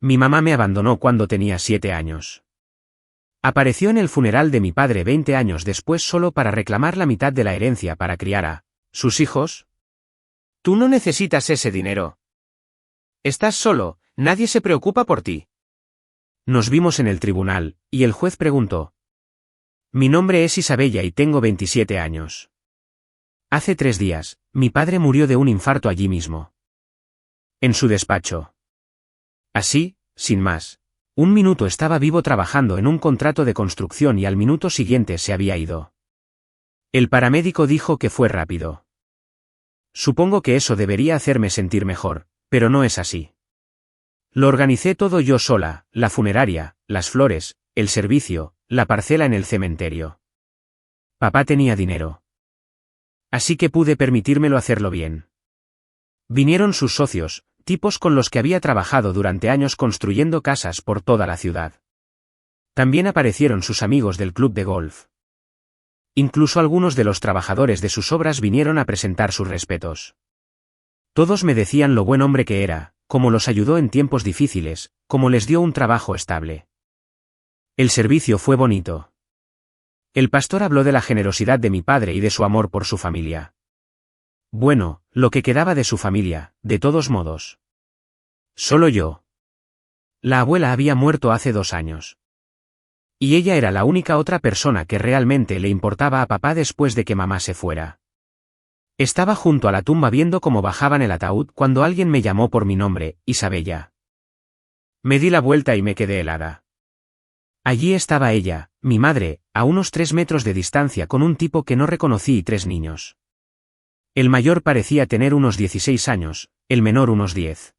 Mi mamá me abandonó cuando tenía 7 años. Apareció en el funeral de mi padre 20 años después solo para reclamar la mitad de la herencia para criar a sus hijos. Tú no necesitas ese dinero. Estás solo, nadie se preocupa por ti. Nos vimos en el tribunal, y el juez preguntó. Mi nombre es Isabella y tengo 27 años. Hace 3 días, mi padre murió de un infarto allí mismo. En su despacho. Así, sin más. Un minuto estaba vivo trabajando en un contrato de construcción y al minuto siguiente se había ido. El paramédico dijo que fue rápido. Supongo que eso debería hacerme sentir mejor, pero no es así. Lo organicé todo yo sola, la funeraria, las flores, el servicio, la parcela en el cementerio. Papá tenía dinero. Así que pude permitírmelo hacerlo bien. Vinieron sus socios, tipos con los que había trabajado durante años construyendo casas por toda la ciudad. También aparecieron sus amigos del club de golf. Incluso algunos de los trabajadores de sus obras vinieron a presentar sus respetos. Todos me decían lo buen hombre que era, cómo los ayudó en tiempos difíciles, cómo les dio un trabajo estable. El servicio fue bonito. El pastor habló de la generosidad de mi padre y de su amor por su familia. Bueno, lo que quedaba de su familia, de todos modos. Solo yo. La abuela había muerto hace 2 años. Y ella era la única otra persona que realmente le importaba a papá después de que mamá se fuera. Estaba junto a la tumba viendo cómo bajaban el ataúd cuando alguien me llamó por mi nombre, Isabella. Me di la vuelta y me quedé helada. Allí estaba ella, mi madre, a unos 3 metros de distancia con un tipo que no reconocí y 3 niños. El mayor parecía tener unos 16 años, el menor unos 10.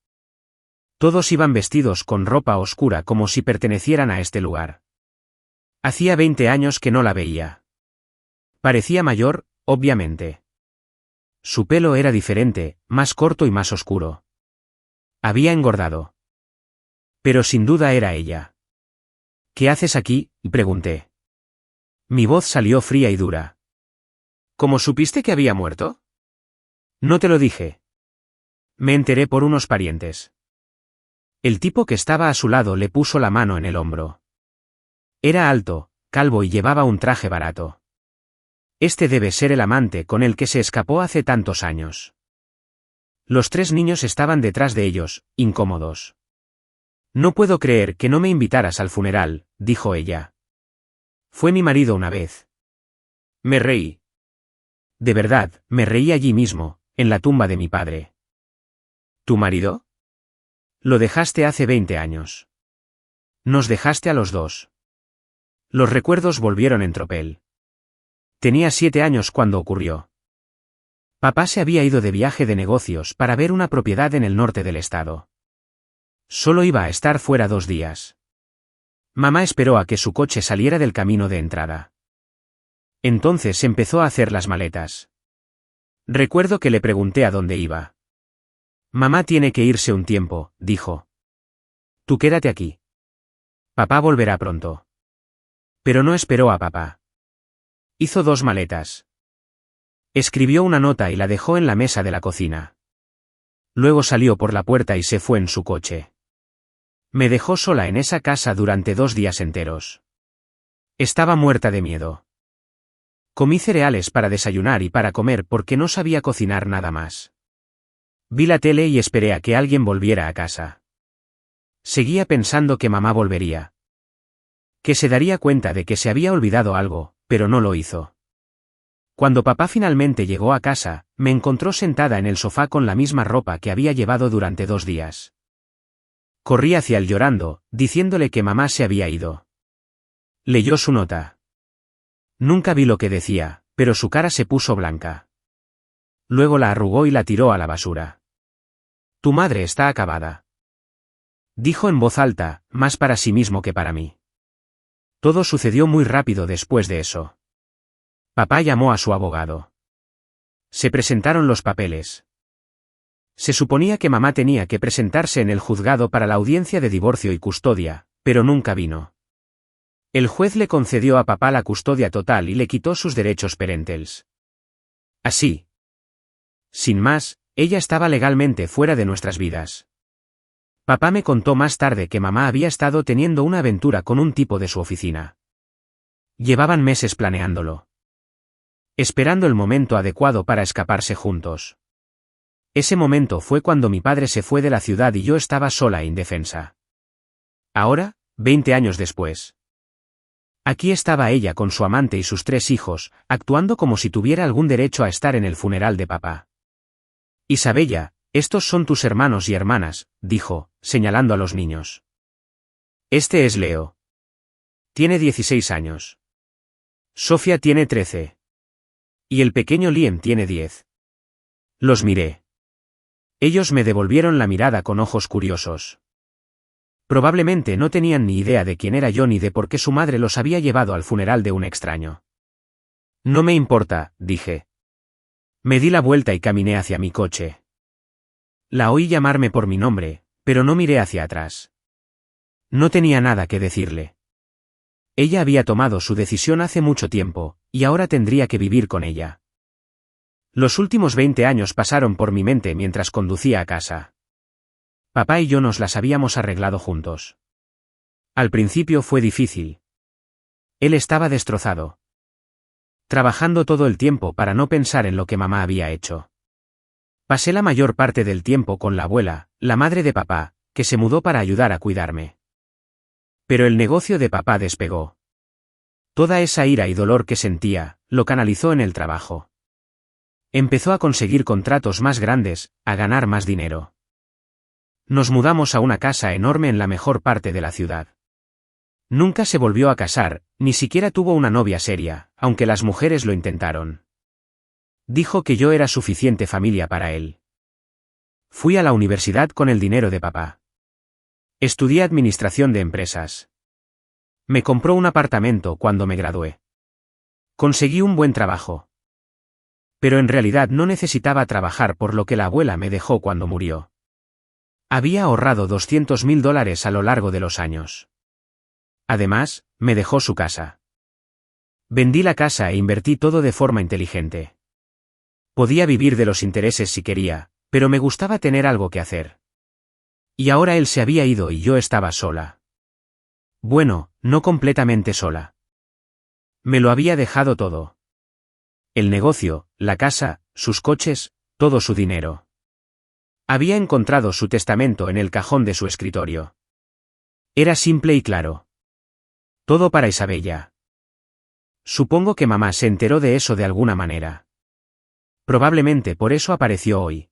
Todos iban vestidos con ropa oscura como si pertenecieran a este lugar. Hacía 20 años que no la veía. Parecía mayor, obviamente. Su pelo era diferente, más corto y más oscuro. Había engordado. Pero sin duda era ella. ¿Qué haces aquí?, pregunté. Mi voz salió fría y dura. ¿Cómo supiste que había muerto? No te lo dije. Me enteré por unos parientes. El tipo que estaba a su lado le puso la mano en el hombro. Era alto, calvo y llevaba un traje barato. Este debe ser el amante con el que se escapó hace tantos años. Los 3 niños estaban detrás de ellos, incómodos. No puedo creer que no me invitaras al funeral, dijo ella. Fue mi marido una vez. Me reí. De verdad, me reí allí mismo, en la tumba de mi padre. ¿Tu marido? Lo dejaste hace 20 años. Nos dejaste a los 2. Los recuerdos volvieron en tropel. Tenía 7 años cuando ocurrió. Papá se había ido de viaje de negocios para ver una propiedad en el norte del estado. Solo iba a estar fuera 2 días. Mamá esperó a que su coche saliera del camino de entrada. Entonces empezó a hacer las maletas. Recuerdo que le pregunté a dónde iba. Mamá tiene que irse un tiempo, dijo. Tú quédate aquí. Papá volverá pronto. Pero no esperó a papá. Hizo 2 maletas. Escribió una nota y la dejó en la mesa de la cocina. Luego salió por la puerta y se fue en su coche. Me dejó sola en esa casa durante 2 días enteros. Estaba muerta de miedo. Comí cereales para desayunar y para comer porque no sabía cocinar nada más. Vi la tele y esperé a que alguien volviera a casa. Seguía pensando que mamá volvería. Que se daría cuenta de que se había olvidado algo, pero no lo hizo. Cuando papá finalmente llegó a casa, me encontró sentada en el sofá con la misma ropa que había llevado durante 2 días. Corrí hacia él llorando, diciéndole que mamá se había ido. Leyó su nota. Nunca vi lo que decía, pero su cara se puso blanca. Luego la arrugó y la tiró a la basura. Tu madre está acabada. Dijo en voz alta, más para sí mismo que para mí. Todo sucedió muy rápido después de eso. Papá llamó a su abogado. Se presentaron los papeles. Se suponía que mamá tenía que presentarse en el juzgado para la audiencia de divorcio y custodia, pero nunca vino. El juez le concedió a papá la custodia total y le quitó sus derechos parentales. Así. Sin más, ella estaba legalmente fuera de nuestras vidas. Papá me contó más tarde que mamá había estado teniendo una aventura con un tipo de su oficina. Llevaban meses planeándolo. Esperando el momento adecuado para escaparse juntos. Ese momento fue cuando mi padre se fue de la ciudad y yo estaba sola e indefensa. Ahora, 20 años después. Aquí estaba ella con su amante y sus 3 hijos, actuando como si tuviera algún derecho a estar en el funeral de papá. Isabella, estos son tus hermanos y hermanas, dijo, señalando a los niños. Este es Leo. Tiene 16 años. Sofía tiene 13. Y el pequeño Liam tiene 10. Los miré. Ellos me devolvieron la mirada con ojos curiosos. Probablemente no tenían ni idea de quién era yo ni de por qué su madre los había llevado al funeral de un extraño. No me importa, dije. Me di la vuelta y caminé hacia mi coche. La oí llamarme por mi nombre, pero no miré hacia atrás. No tenía nada que decirle. Ella había tomado su decisión hace mucho tiempo, y ahora tendría que vivir con ella. Los últimos 20 años pasaron por mi mente mientras conducía a casa. Papá y yo nos las habíamos arreglado juntos. Al principio fue difícil. Él estaba destrozado. Trabajando todo el tiempo para no pensar en lo que mamá había hecho. Pasé la mayor parte del tiempo con la abuela, la madre de papá, que se mudó para ayudar a cuidarme. Pero el negocio de papá despegó. Toda esa ira y dolor que sentía, lo canalizó en el trabajo. Empezó a conseguir contratos más grandes, a ganar más dinero. Nos mudamos a una casa enorme en la mejor parte de la ciudad. Nunca se volvió a casar, ni siquiera tuvo una novia seria, aunque las mujeres lo intentaron. Dijo que yo era suficiente familia para él. Fui a la universidad con el dinero de papá. Estudié administración de empresas. Me compró un apartamento cuando me gradué. Conseguí un buen trabajo. Pero en realidad no necesitaba trabajar por lo que la abuela me dejó cuando murió. Había ahorrado $200,000 a lo largo de los años. Además, me dejó su casa. Vendí la casa e invertí todo de forma inteligente. Podía vivir de los intereses si quería, pero me gustaba tener algo que hacer. Y ahora él se había ido y yo estaba sola. Bueno, no completamente sola. Me lo había dejado todo. El negocio, la casa, sus coches, todo su dinero. Había encontrado su testamento en el cajón de su escritorio. Era simple y claro. Todo para Isabella. Supongo que mamá se enteró de eso de alguna manera. Probablemente por eso apareció hoy.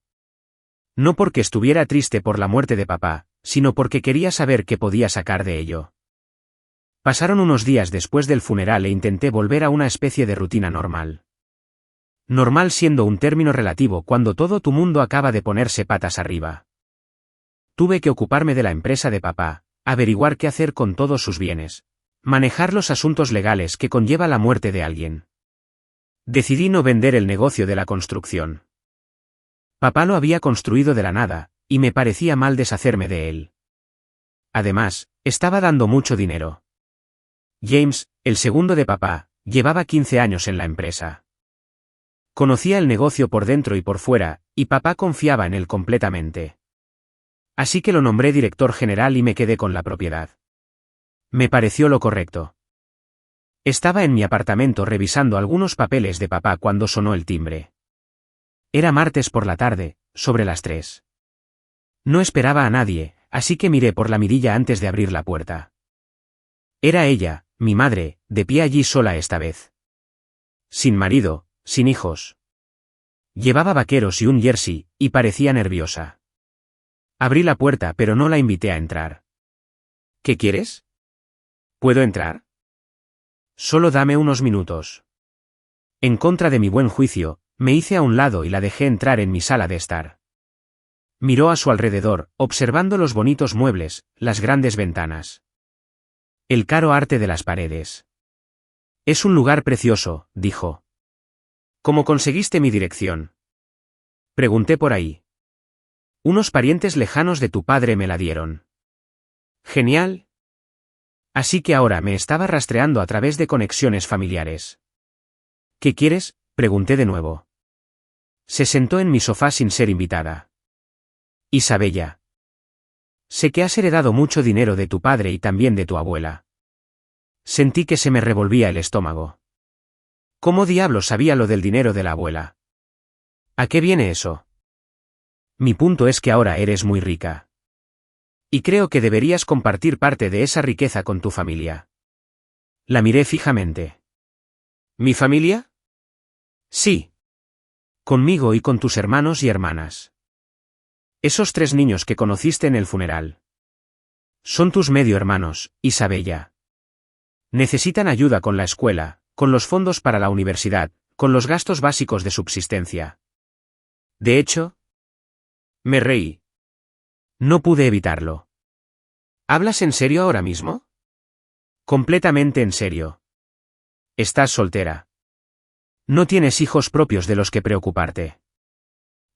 No porque estuviera triste por la muerte de papá, sino porque quería saber qué podía sacar de ello. Pasaron unos días después del funeral e intenté volver a una especie de rutina normal. Normal siendo un término relativo cuando todo tu mundo acaba de ponerse patas arriba. Tuve que ocuparme de la empresa de papá, averiguar qué hacer con todos sus bienes, manejar los asuntos legales que conlleva la muerte de alguien. Decidí no vender el negocio de la construcción. Papá lo había construido de la nada, y me parecía mal deshacerme de él. Además, estaba dando mucho dinero. James, el segundo de papá, llevaba 15 años en la empresa. Conocía el negocio por dentro y por fuera, y papá confiaba en él completamente. Así que lo nombré director general y me quedé con la propiedad. Me pareció lo correcto. Estaba en mi apartamento revisando algunos papeles de papá cuando sonó el timbre. Era martes por la tarde, sobre las 3. No esperaba a nadie, así que miré por la mirilla antes de abrir la puerta. Era ella, mi madre, de pie allí sola esta vez. Sin marido, sin hijos. Llevaba vaqueros y un jersey, y parecía nerviosa. Abrí la puerta pero no la invité a entrar. ¿Qué quieres? ¿Puedo entrar? Solo dame unos minutos. En contra de mi buen juicio, me hice a un lado y la dejé entrar en mi sala de estar. Miró a su alrededor, observando los bonitos muebles, las grandes ventanas. El caro arte de las paredes. Es un lugar precioso, dijo. ¿Cómo conseguiste mi dirección? Pregunté por ahí. Unos parientes lejanos de tu padre me la dieron. Genial. Así que ahora me estaba rastreando a través de conexiones familiares. ¿Qué quieres? Pregunté de nuevo. Se sentó en mi sofá sin ser invitada. Isabella. Sé que has heredado mucho dinero de tu padre y también de tu abuela. Sentí que se me revolvía el estómago. ¿Cómo diablos sabía lo del dinero de la abuela? ¿A qué viene eso? Mi punto es que ahora eres muy rica. Y creo que deberías compartir parte de esa riqueza con tu familia. La miré fijamente. ¿Mi familia? Sí. Conmigo y con tus hermanos y hermanas. Esos 3 niños que conociste en el funeral. Son tus medio hermanos, Isabella. Necesitan ayuda con la escuela, con los fondos para la universidad, con los gastos básicos de subsistencia. De hecho, me reí. No pude evitarlo. ¿Hablas en serio ahora mismo? Completamente en serio. Estás soltera. No tienes hijos propios de los que preocuparte.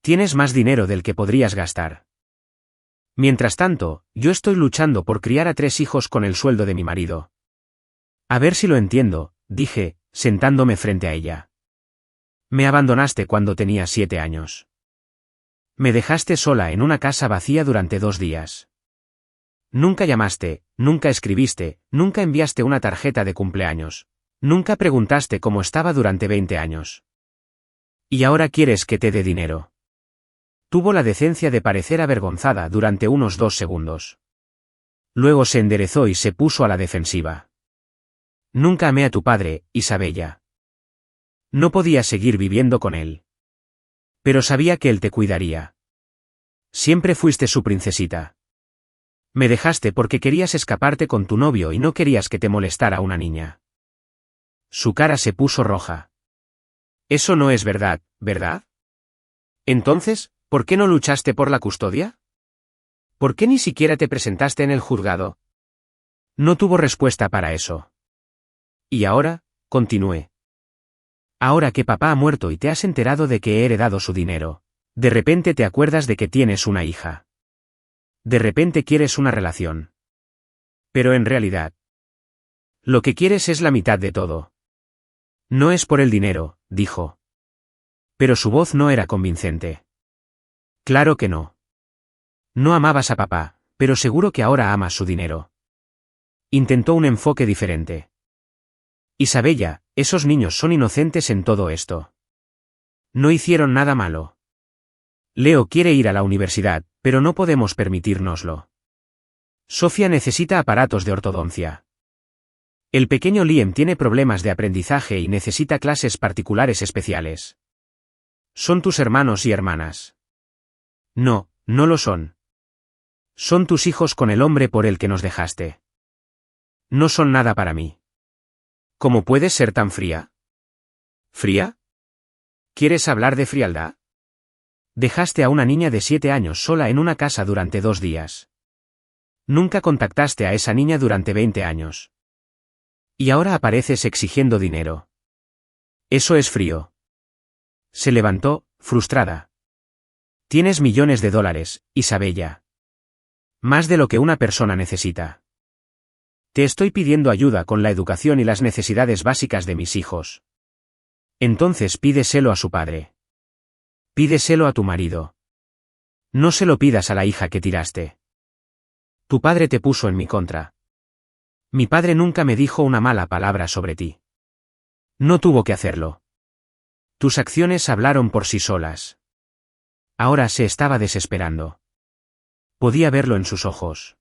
Tienes más dinero del que podrías gastar. Mientras tanto, yo estoy luchando por criar a 3 hijos con el sueldo de mi marido. A ver si lo entiendo, dije, sentándome frente a ella. Me abandonaste cuando tenía 7 años. Me dejaste sola en una casa vacía durante 2 días. Nunca llamaste, nunca escribiste, nunca enviaste una tarjeta de cumpleaños. Nunca preguntaste cómo estaba durante 20 años. Y ahora quieres que te dé dinero. Tuvo la decencia de parecer avergonzada durante unos 2 segundos. Luego se enderezó y se puso a la defensiva. Nunca amé a tu padre, Isabella. No podía seguir viviendo con él. Pero sabía que él te cuidaría. Siempre fuiste su princesita. Me dejaste porque querías escaparte con tu novio y no querías que te molestara una niña. Su cara se puso roja. Eso no es verdad, ¿verdad? Entonces, ¿por qué no luchaste por la custodia? ¿Por qué ni siquiera te presentaste en el juzgado? No tuvo respuesta para eso. Y ahora, continué. Ahora que papá ha muerto y te has enterado de que he heredado su dinero, de repente te acuerdas de que tienes una hija. De repente quieres una relación. Pero en realidad, lo que quieres es la mitad de todo. No es por el dinero, dijo. Pero su voz no era convincente. Claro que no. No amabas a papá, pero seguro que ahora amas su dinero. Intentó un enfoque diferente. Isabella, esos niños son inocentes en todo esto. No hicieron nada malo. Leo quiere ir a la universidad, pero no podemos permitírnoslo. Sofía necesita aparatos de ortodoncia. El pequeño Liam tiene problemas de aprendizaje y necesita clases particulares especiales. Son tus hermanos y hermanas. No, no lo son. Son tus hijos con el hombre por el que nos dejaste. No son nada para mí. ¿Cómo puedes ser tan fría? ¿Fría? ¿Quieres hablar de frialdad? Dejaste a una niña de 7 años sola en una casa durante 2 días. Nunca contactaste a esa niña durante 20 años. Y ahora apareces exigiendo dinero. Eso es frío. Se levantó, frustrada. Tienes millones de dólares, Isabella. Más de lo que una persona necesita. Te estoy pidiendo ayuda con la educación y las necesidades básicas de mis hijos. Entonces pídeselo a su padre. Pídeselo a tu marido. No se lo pidas a la hija que tiraste. Tu padre te puso en mi contra. Mi padre nunca me dijo una mala palabra sobre ti. No tuvo que hacerlo. Tus acciones hablaron por sí solas. Ahora se estaba desesperando. Podía verlo en sus ojos.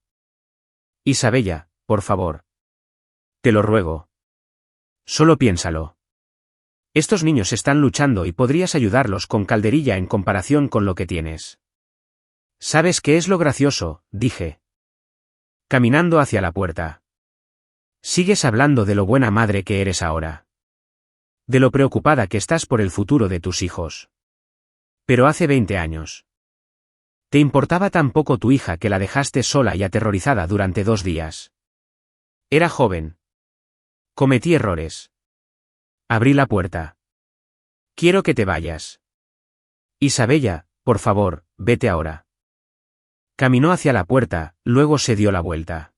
Isabella, por favor. Te lo ruego. Solo piénsalo. Estos niños están luchando y podrías ayudarlos con calderilla en comparación con lo que tienes. ¿Sabes qué es lo gracioso?, dije. Caminando hacia la puerta. Sigues hablando de lo buena madre que eres ahora. De lo preocupada que estás por el futuro de tus hijos. Pero hace 20 años. Te importaba tan poco tu hija que la dejaste sola y aterrorizada durante 2 días. Era joven. Cometí errores. Abrí la puerta. Quiero que te vayas. Isabella, por favor, vete ahora. Caminó hacia la puerta, luego se dio la vuelta.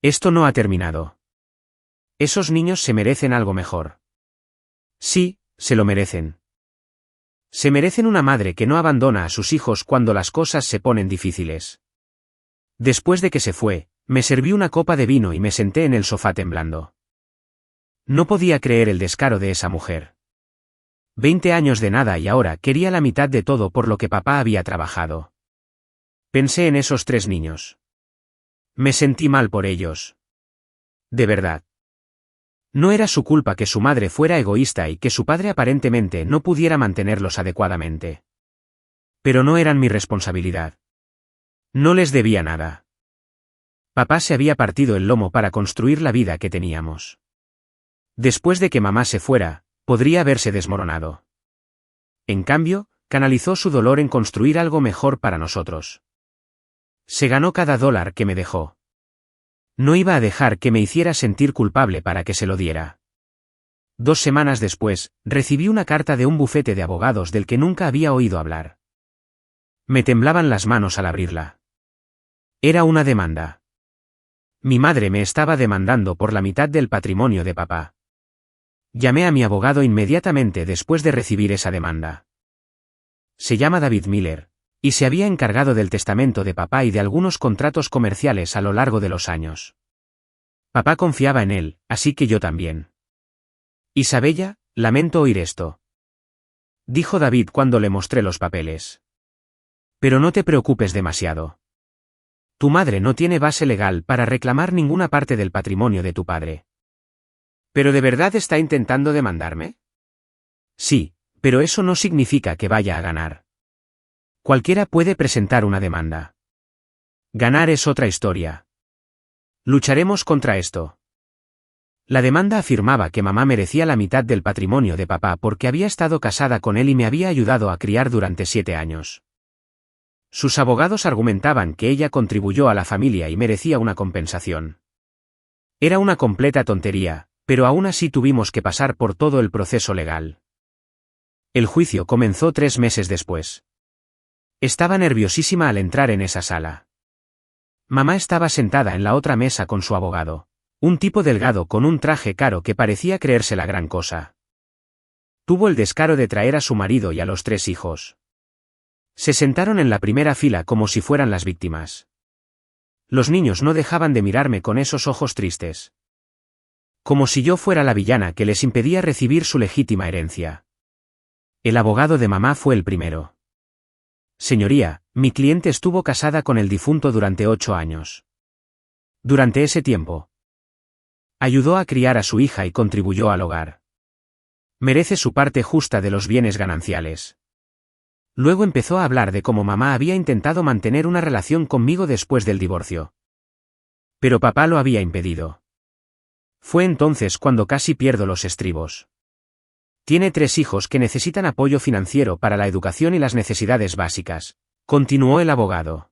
Esto no ha terminado. Esos niños se merecen algo mejor. Sí, se lo merecen. Se merecen una madre que no abandona a sus hijos cuando las cosas se ponen difíciles. Después de que se fue, me serví una copa de vino y me senté en el sofá temblando. No podía creer el descaro de esa mujer. 20 años de nada y ahora quería la mitad de todo por lo que papá había trabajado. Pensé en esos 3 niños. Me sentí mal por ellos. De verdad. No era su culpa que su madre fuera egoísta y que su padre aparentemente no pudiera mantenerlos adecuadamente. Pero no eran mi responsabilidad. No les debía nada. Papá se había partido el lomo para construir la vida que teníamos. Después de que mamá se fuera, podría haberse desmoronado. En cambio, canalizó su dolor en construir algo mejor para nosotros. Se ganó cada dólar que me dejó. No iba a dejar que me hiciera sentir culpable para que se lo diera. 2 semanas después, recibí una carta de un bufete de abogados del que nunca había oído hablar. Me temblaban las manos al abrirla. Era una demanda. Mi madre me estaba demandando por la mitad del patrimonio de papá. Llamé a mi abogado inmediatamente después de recibir esa demanda. Se llama David Miller, y se había encargado del testamento de papá y de algunos contratos comerciales a lo largo de los años. Papá confiaba en él, así que yo también. Isabella, lamento oír esto, dijo David cuando le mostré los papeles. Pero no te preocupes demasiado. Tu madre no tiene base legal para reclamar ninguna parte del patrimonio de tu padre. ¿Pero de verdad está intentando demandarme? Sí, pero eso no significa que vaya a ganar. Cualquiera puede presentar una demanda. Ganar es otra historia. Lucharemos contra esto. La demanda afirmaba que mamá merecía la mitad del patrimonio de papá porque había estado casada con él y me había ayudado a criar durante 7 años. Sus abogados argumentaban que ella contribuyó a la familia y merecía una compensación. Era una completa tontería, pero aún así tuvimos que pasar por todo el proceso legal. El juicio comenzó 3 meses después. Estaba nerviosísima al entrar en esa sala. Mamá estaba sentada en la otra mesa con su abogado, un tipo delgado con un traje caro que parecía creerse la gran cosa. Tuvo el descaro de traer a su marido y a los 3 hijos. Se sentaron en la primera fila como si fueran las víctimas. Los niños no dejaban de mirarme con esos ojos tristes. Como si yo fuera la villana que les impedía recibir su legítima herencia. El abogado de mamá fue el primero. Señoría, mi cliente estuvo casada con el difunto durante 8 años. Durante ese tiempo, ayudó a criar a su hija y contribuyó al hogar. Merece su parte justa de los bienes gananciales. Luego empezó a hablar de cómo mamá había intentado mantener una relación conmigo después del divorcio. Pero papá lo había impedido. Fue entonces cuando casi pierdo los estribos. Tiene 3 hijos que necesitan apoyo financiero para la educación y las necesidades básicas, continuó el abogado.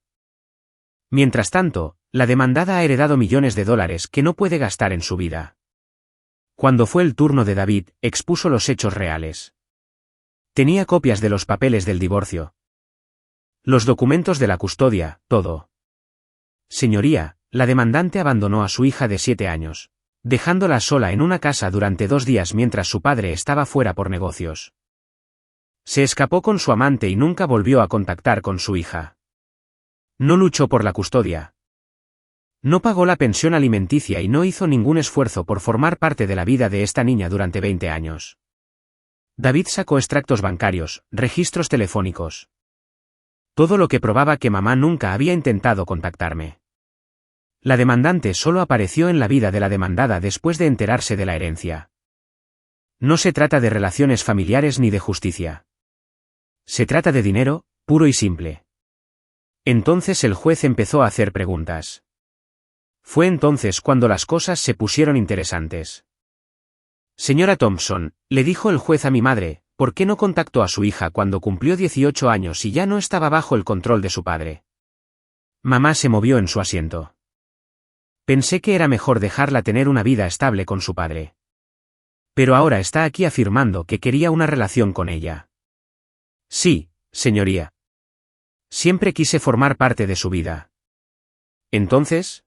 Mientras tanto, la demandada ha heredado millones de dólares que no puede gastar en su vida. Cuando fue el turno de David, expuso los hechos reales. Tenía copias de los papeles del divorcio. Los documentos de la custodia, todo. Señoría, la demandante abandonó a su hija de 7 años. Dejándola sola en una casa durante 2 días mientras su padre estaba fuera por negocios. Se escapó con su amante y nunca volvió a contactar con su hija. No luchó por la custodia. No pagó la pensión alimenticia y no hizo ningún esfuerzo por formar parte de la vida de esta niña durante 20 años. David sacó extractos bancarios, registros telefónicos. Todo lo que probaba que mamá nunca había intentado contactarme. La demandante solo apareció en la vida de la demandada después de enterarse de la herencia. No se trata de relaciones familiares ni de justicia. Se trata de dinero, puro y simple. Entonces el juez empezó a hacer preguntas. Fue entonces cuando las cosas se pusieron interesantes. Señora Thompson, le dijo el juez a mi madre, ¿por qué no contactó a su hija cuando cumplió 18 años y ya no estaba bajo el control de su padre? Mamá se movió en su asiento. Pensé que era mejor dejarla tener una vida estable con su padre. Pero ahora está aquí afirmando que quería una relación con ella. Sí, señoría. Siempre quise formar parte de su vida. Entonces,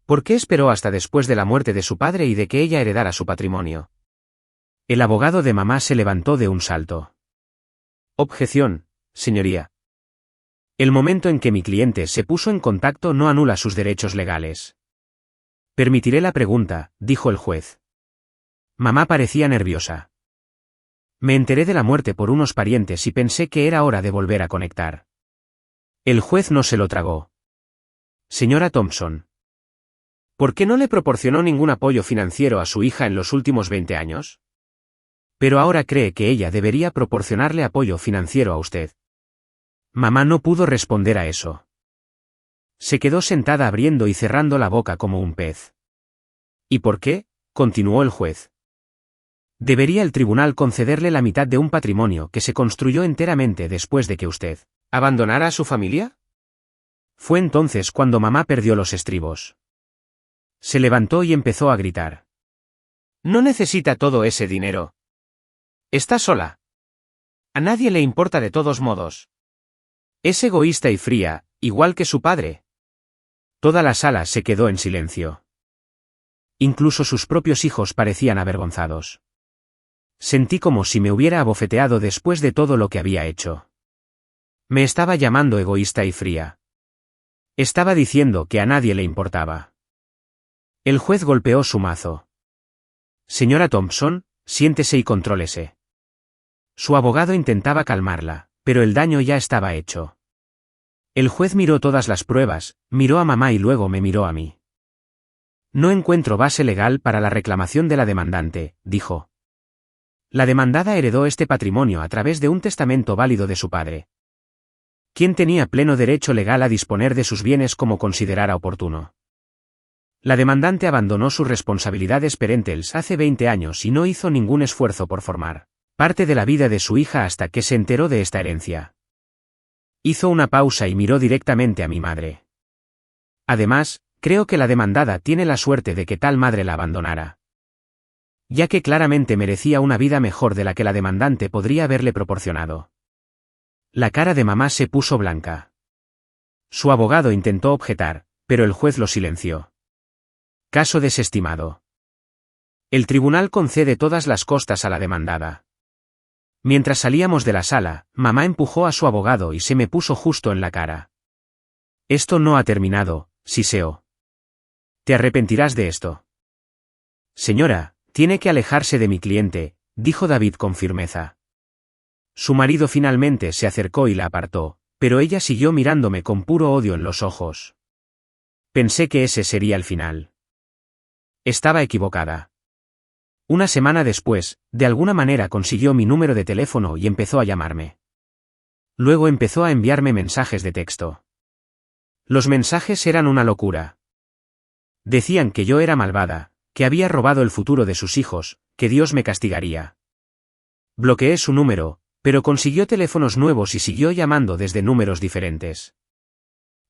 ¿por qué esperó hasta después de la muerte de su padre y de que ella heredara su patrimonio? El abogado de mamá se levantó de un salto. Objeción, señoría. El momento en que mi cliente se puso en contacto no anula sus derechos legales. Permitiré la pregunta, dijo el juez. Mamá parecía nerviosa. Me enteré de la muerte por unos parientes y pensé que era hora de volver a conectar. El juez no se lo tragó. Señora Thompson. ¿Por qué no le proporcionó ningún apoyo financiero a su hija en los últimos 20 años? Pero ahora cree que ella debería proporcionarle apoyo financiero a usted. Mamá no pudo responder a eso. Se quedó sentada abriendo y cerrando la boca como un pez. ¿Y por qué?, continuó el juez. Debería el tribunal concederle la mitad de un patrimonio que se construyó enteramente después de que usted abandonara a su familia. Fue entonces cuando mamá perdió los estribos. Se levantó y empezó a gritar. No necesita todo ese dinero. Está sola. A nadie le importa de todos modos. Es egoísta y fría, igual que su padre. Toda la sala se quedó en silencio. Incluso sus propios hijos parecían avergonzados. Sentí como si me hubiera abofeteado después de todo lo que había hecho. Me estaba llamando egoísta y fría. Estaba diciendo que a nadie le importaba. El juez golpeó su mazo. Señora Thompson, siéntese y contrólese. Su abogado intentaba calmarla, pero el daño ya estaba hecho. El juez miró todas las pruebas, miró a mamá y luego me miró a mí. No encuentro base legal para la reclamación de la demandante, dijo. La demandada heredó este patrimonio a través de un testamento válido de su padre. ¿Quién tenía pleno derecho legal a disponer de sus bienes como considerara oportuno? La demandante abandonó sus responsabilidades parentales hace 20 años y no hizo ningún esfuerzo por formar parte de la vida de su hija hasta que se enteró de esta herencia. Hizo una pausa y miró directamente a mi madre. Además, creo que la demandada tiene la suerte de que tal madre la abandonara, ya que claramente merecía una vida mejor de la que la demandante podría haberle proporcionado. La cara de mamá se puso blanca. Su abogado intentó objetar, pero el juez lo silenció. Caso desestimado. El tribunal concede todas las costas a la demandada. Mientras salíamos de la sala, mamá empujó a su abogado y se me puso justo en la cara. Esto no ha terminado, siseó. Te arrepentirás de esto. Señora, tiene que alejarse de mi cliente, dijo David con firmeza. Su marido finalmente se acercó y la apartó, pero ella siguió mirándome con puro odio en los ojos. Pensé que ese sería el final. Estaba equivocada. Una semana después, de alguna manera consiguió mi número de teléfono y empezó a llamarme. Luego empezó a enviarme mensajes de texto. Los mensajes eran una locura. Decían que yo era malvada, que había robado el futuro de sus hijos, que Dios me castigaría. Bloqueé su número, pero consiguió teléfonos nuevos y siguió llamando desde números diferentes.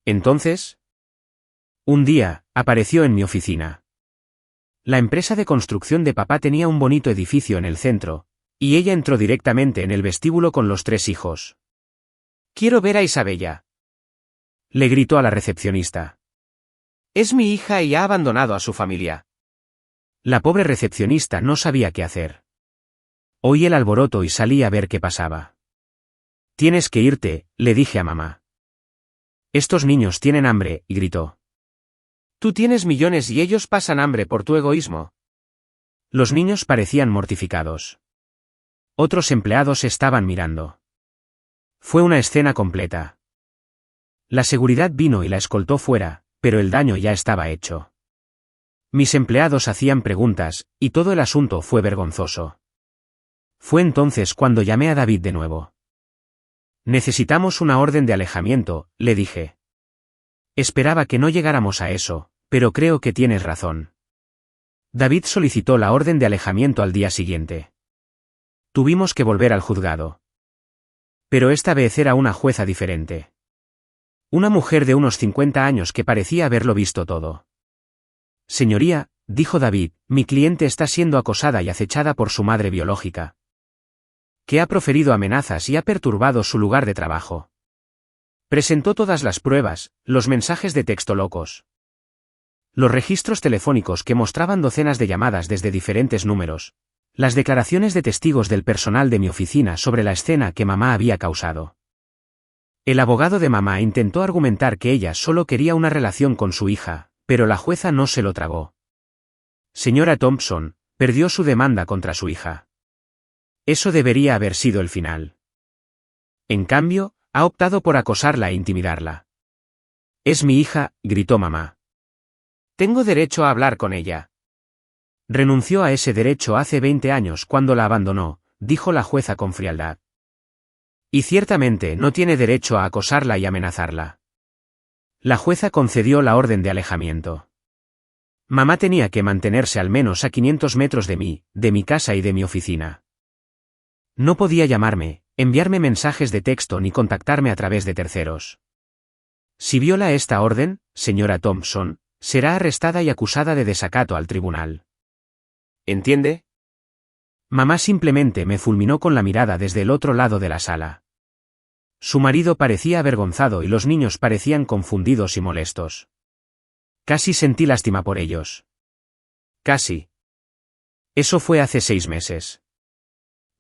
Entonces, un día, apareció en mi oficina. La empresa de construcción de papá tenía un bonito edificio en el centro, y ella entró directamente en el vestíbulo con los 3 hijos. «Quiero ver a Isabella», le gritó a la recepcionista. «Es mi hija y ha abandonado a su familia». La pobre recepcionista no sabía qué hacer. Oí el alboroto y salí a ver qué pasaba. «Tienes que irte», le dije a mamá. «Estos niños tienen hambre», gritó. «Tú tienes millones y ellos pasan hambre por tu egoísmo». Los niños parecían mortificados. Otros empleados estaban mirando. Fue una escena completa. La seguridad vino y la escoltó fuera, pero el daño ya estaba hecho. Mis empleados hacían preguntas, y todo el asunto fue vergonzoso. Fue entonces cuando llamé a David de nuevo. «Necesitamos una orden de alejamiento», le dije. Esperaba que no llegáramos a eso, pero creo que tienes razón. David solicitó la orden de alejamiento al día siguiente. Tuvimos que volver al juzgado. Pero esta vez era una jueza diferente. Una mujer de unos 50 años que parecía haberlo visto todo. «Señoría», dijo David, «mi cliente está siendo acosada y acechada por su madre biológica, que ha proferido amenazas y ha perturbado su lugar de trabajo». Presentó todas las pruebas, los mensajes de texto locos, los registros telefónicos que mostraban docenas de llamadas desde diferentes números, las declaraciones de testigos del personal de mi oficina sobre la escena que mamá había causado. El abogado de mamá intentó argumentar que ella solo quería una relación con su hija, pero la jueza no se lo tragó. Señora Thompson perdió su demanda contra su hija. Eso debería haber sido el final. En cambio, ha optado por acosarla e intimidarla. «Es mi hija», gritó mamá. «Tengo derecho a hablar con ella». Renunció a ese derecho hace 20 años cuando la abandonó, dijo la jueza con frialdad. Y ciertamente no tiene derecho a acosarla y amenazarla. La jueza concedió la orden de alejamiento. Mamá tenía que mantenerse al menos a 500 metros de mí, de mi casa y de mi oficina. No podía llamarme, enviarme mensajes de texto ni contactarme a través de terceros. Si viola esta orden, señora Thompson, será arrestada y acusada de desacato al tribunal. ¿Entiende? Mamá simplemente me fulminó con la mirada desde el otro lado de la sala. Su marido parecía avergonzado y los niños parecían confundidos y molestos. Casi sentí lástima por ellos. Casi. Eso fue hace 6 meses.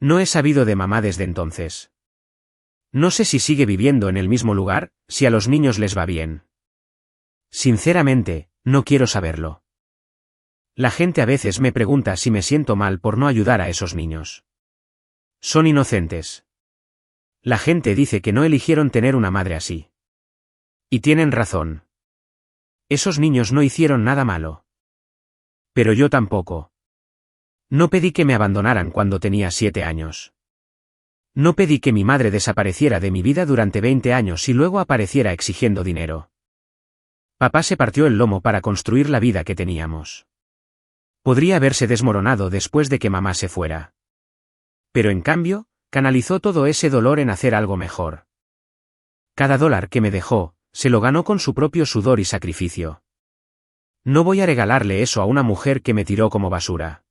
No he sabido de mamá desde entonces. No sé si sigue viviendo en el mismo lugar, si a los niños les va bien. Sinceramente, no quiero saberlo. La gente a veces me pregunta si me siento mal por no ayudar a esos niños. Son inocentes. La gente dice que no eligieron tener una madre así. Y tienen razón. Esos niños no hicieron nada malo. Pero yo tampoco. No pedí que me abandonaran cuando tenía 7 años. No pedí que mi madre desapareciera de mi vida durante 20 años y luego apareciera exigiendo dinero. Papá se partió el lomo para construir la vida que teníamos. Podría haberse desmoronado después de que mamá se fuera. Pero en cambio, canalizó todo ese dolor en hacer algo mejor. Cada dólar que me dejó, se lo ganó con su propio sudor y sacrificio. No voy a regalarle eso a una mujer que me tiró como basura.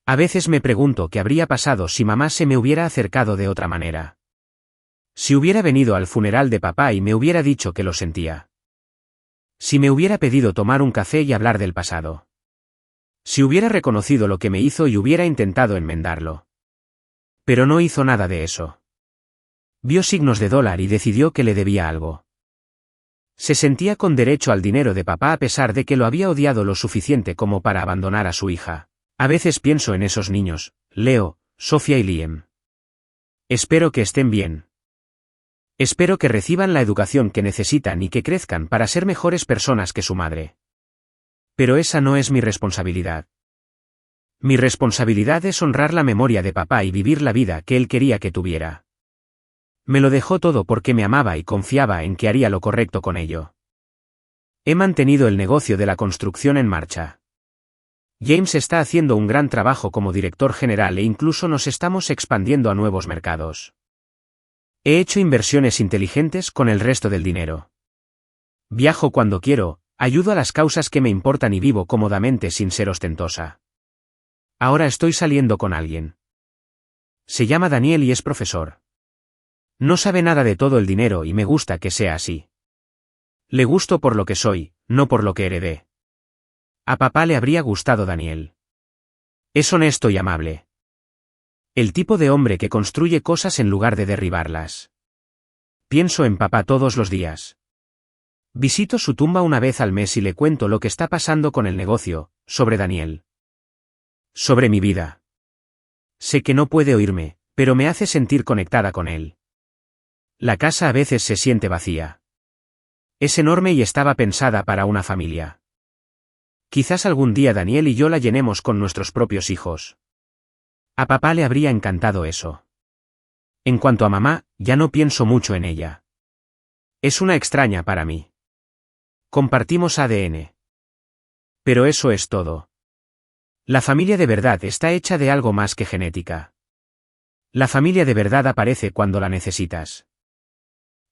A veces me pregunto qué habría pasado si mamá se me hubiera acercado de otra manera. Si hubiera venido al funeral de papá y me hubiera dicho que lo sentía. Si me hubiera pedido tomar un café y hablar del pasado. Si hubiera reconocido lo que me hizo y hubiera intentado enmendarlo. Pero no hizo nada de eso. Vio signos de dólar y decidió que le debía algo. Se sentía con derecho al dinero de papá a pesar de que lo había odiado lo suficiente como para abandonar a su hija. A veces pienso en esos niños, Leo, Sofía y Liam. Espero que estén bien. Espero que reciban la educación que necesitan y que crezcan para ser mejores personas que su madre. Pero esa no es mi responsabilidad. Mi responsabilidad es honrar la memoria de papá y vivir la vida que él quería que tuviera. Me lo dejó todo porque me amaba y confiaba en que haría lo correcto con ello. He mantenido el negocio de la construcción en marcha. James está haciendo un gran trabajo como director general e incluso nos estamos expandiendo a nuevos mercados. He hecho inversiones inteligentes con el resto del dinero. Viajo cuando quiero, ayudo a las causas que me importan y vivo cómodamente sin ser ostentosa. Ahora estoy saliendo con alguien. Se llama Daniel y es profesor. No sabe nada de todo el dinero y me gusta que sea así. Le gusto por lo que soy, no por lo que heredé. A papá le habría gustado Daniel. Es honesto y amable. El tipo de hombre que construye cosas en lugar de derribarlas. Pienso en papá todos los días. Visito su tumba una vez al mes y le cuento lo que está pasando con el negocio, sobre Daniel. Sobre mi vida. Sé que no puede oírme, pero me hace sentir conectada con él. La casa a veces se siente vacía. Es enorme y estaba pensada para una familia. Quizás algún día Daniel y yo la llenemos con nuestros propios hijos. A papá le habría encantado eso. En cuanto a mamá, ya no pienso mucho en ella. Es una extraña para mí. Compartimos ADN. Pero eso es todo. La familia de verdad está hecha de algo más que genética. La familia de verdad aparece cuando la necesitas.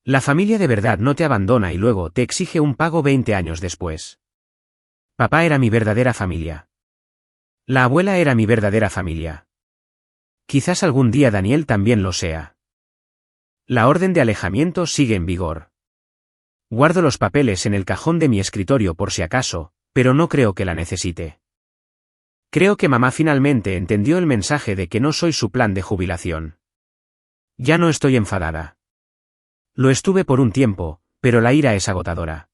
La familia de verdad no te abandona y luego te exige un pago 20 años después. Papá era mi verdadera familia. La abuela era mi verdadera familia. Quizás algún día Daniel también lo sea. La orden de alejamiento sigue en vigor. Guardo los papeles en el cajón de mi escritorio por si acaso, pero no creo que la necesite. Creo que mamá finalmente entendió el mensaje de que no soy su plan de jubilación. Ya no estoy enfadada. Lo estuve por un tiempo, pero la ira es agotadora.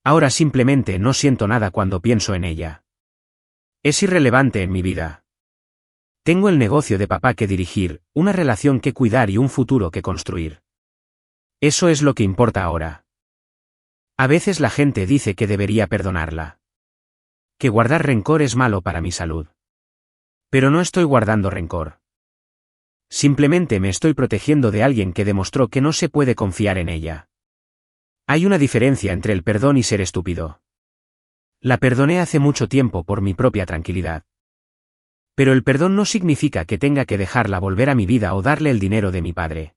Ahora simplemente no siento nada cuando pienso en ella. Es irrelevante en mi vida. Tengo el negocio de papá que dirigir, una relación que cuidar y un futuro que construir. Eso es lo que importa ahora. A veces la gente dice que debería perdonarla. Que guardar rencor es malo para mi salud. Pero no estoy guardando rencor. Simplemente me estoy protegiendo de alguien que demostró que no se puede confiar en ella. Hay una diferencia entre el perdón y ser estúpido. La perdoné hace mucho tiempo por mi propia tranquilidad. Pero el perdón no significa que tenga que dejarla volver a mi vida o darle el dinero de mi padre.